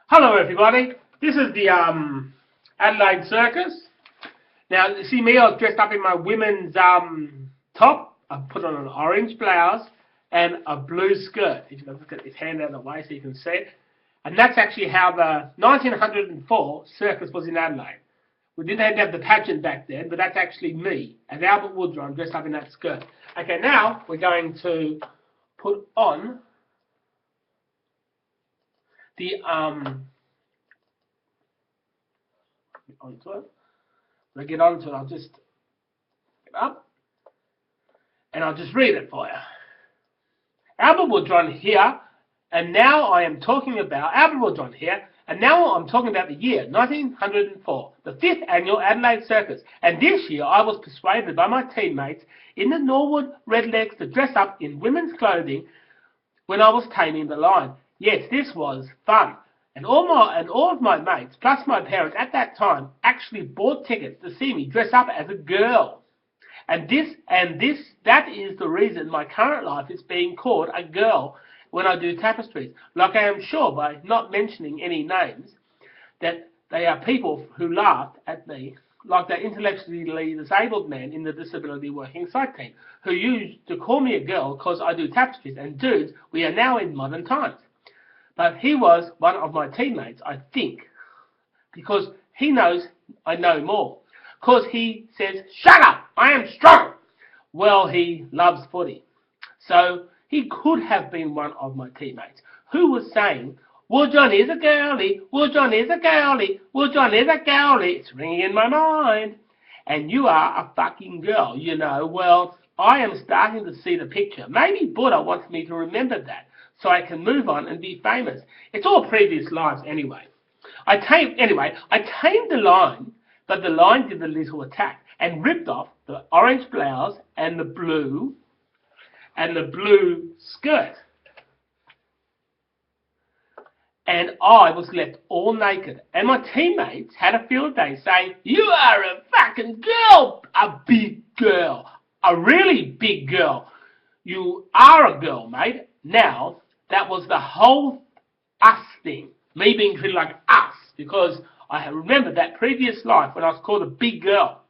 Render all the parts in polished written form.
Hello everybody, this is the Adelaide Circus. Now you see me, I was dressed up in my women's top. I put on an orange blouse and a blue skirt. If you can look at this hand out of the way so you can see it. And that's actually how the 1904 circus was in Adelaide. We didn't have the pageant back then, but that's actually me as Albert Waldron dressed up in that skirt. Okay, now we're going to put on the onto it. When I get onto it, I'll just get up and I'll just read it for you. Albert Waldron here, and now I am talking about Albert Waldron here, and now I'm talking about the year 1904, the 5th annual Adelaide Circus. And this year I was persuaded by my teammates in the Norwood Redlegs to dress up in women's clothing when I was taming the lion. Yes, this was fun. And all of my mates, plus my parents at that time, actually bought tickets to see me dress up as a girl. That is the reason my current life is being called a girl when I do tapestries. Like I am sure by not mentioning any names, that they are people who laughed at me, like that intellectually disabled man in the disability working site team, who used to call me a girl because I do tapestries. And dudes, we are now in modern times. But he was one of my teammates, I think, because he knows I know more. Because he says, "Shut up, I am strong." Well, he loves footy. So he could have been one of my teammates who was saying, "Waldron is a girlie, Waldron is a girlie, Waldron is a girlie." It's ringing in my mind. And you are a fucking girl, you know. Well, I am starting to see the picture. Maybe Buddha wants me to remember that, so I can move on and be famous. It's all previous lives anyway. I tamed the lion, but the lion did a little attack and ripped off the orange blouse and the blue skirt. And I was left all naked. And my teammates had a field day saying, "You are a fucking girl, a big girl, a really big girl. You are a girl, mate." Now, that was the whole us thing, me being treated like us, because I remember that previous life when I was called a big girl.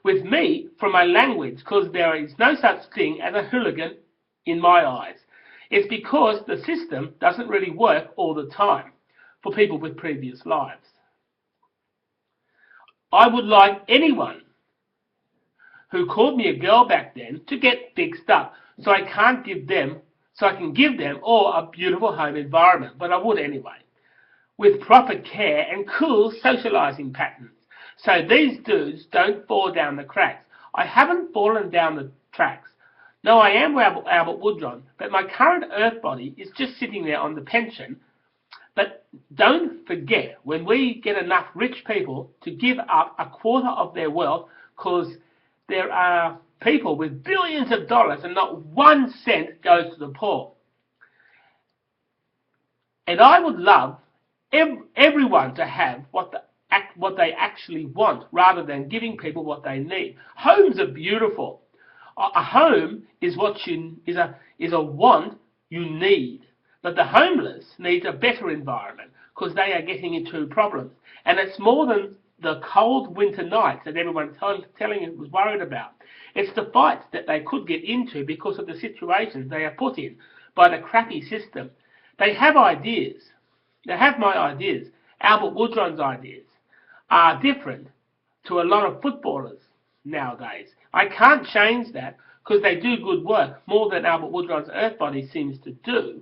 With me, from my language, because there is no such thing as a hooligan in my eyes. It's because the system doesn't really work all the time for people with previous lives. I would like anyone who called me a girl back then to get fixed up, so I can give them all a beautiful home environment, but I would anyway, with proper care and cool socialising patterns, so these dudes don't fall down the cracks. I haven't fallen down the tracks. No, I am Albert Waldron, but my current earth body is just sitting there on the pension. But don't forget, when we get enough rich people to give up a quarter of their wealth, because there are people with billions of dollars and not 1 cent goes to the poor. And I would love everyone to have what they actually want, rather than giving people what they need. Homes are beautiful. A home is a want you need, but the homeless needs a better environment because they are getting into problems, and it's more than the cold winter nights that everyone's telling you was worried about. It's the fights that they could get into because of the situations they are put in by the crappy system. They have ideas. They have my ideas. Albert Waldron's ideas are different to a lot of footballers nowadays. I can't change that because they do good work, more than Albert Waldron's earth body seems to do.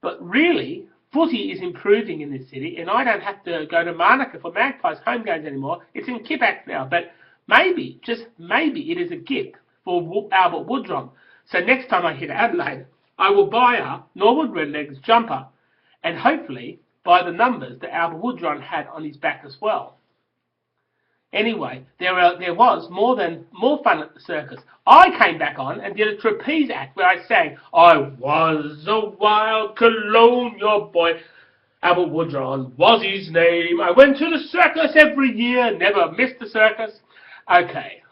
But really, footy is improving in this city, and I don't have to go to Monica for Magpies home games anymore. It's in Kippax now, but maybe, just maybe, it is a gift for Albert Waldron. So next time I hit Adelaide, I will buy a Norwood Redlegs jumper, and hopefully buy the numbers that Albert Waldron had on his back as well. Anyway, there was more fun at the circus. I came back on and did a trapeze act where I sang, "I was a wild colonial boy. Albert Waldron was his name. I went to the circus every year, never missed the circus." Okay.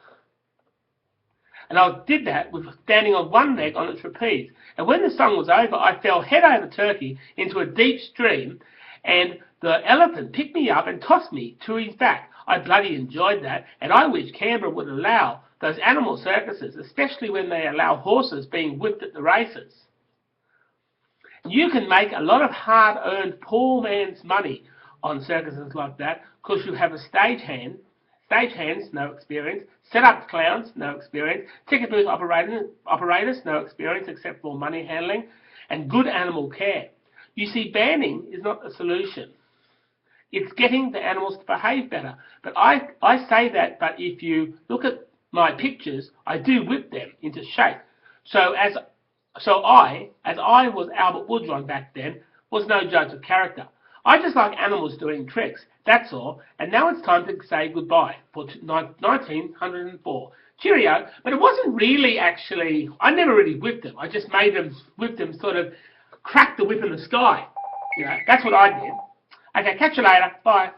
And I did that with standing on one leg on a trapeze. And when the song was over, I fell head over turkey into a deep stream, and the elephant picked me up and tossed me to his back. I bloody enjoyed that, and I wish Canberra would allow those animal circuses, especially when they allow horses being whipped at the races. You can make a lot of hard-earned poor man's money on circuses like that, because you have a stagehands, no experience, set-up clowns, no experience, ticket booth operators, no experience except for money handling, and good animal care. You see, banning is not the solution. It's getting the animals to behave better. But I say that, but if you look at my pictures, I do whip them into shape. So as I was Albert Waldron back then, was no judge of character. I just like animals doing tricks, that's all. And now it's time to say goodbye for 1904. Cheerio. But it wasn't really actually, I never really whipped them. I just made them, whipped them, sort of crack the whip in the sky. You know, that's what I did. Okay, catch you later. Bye.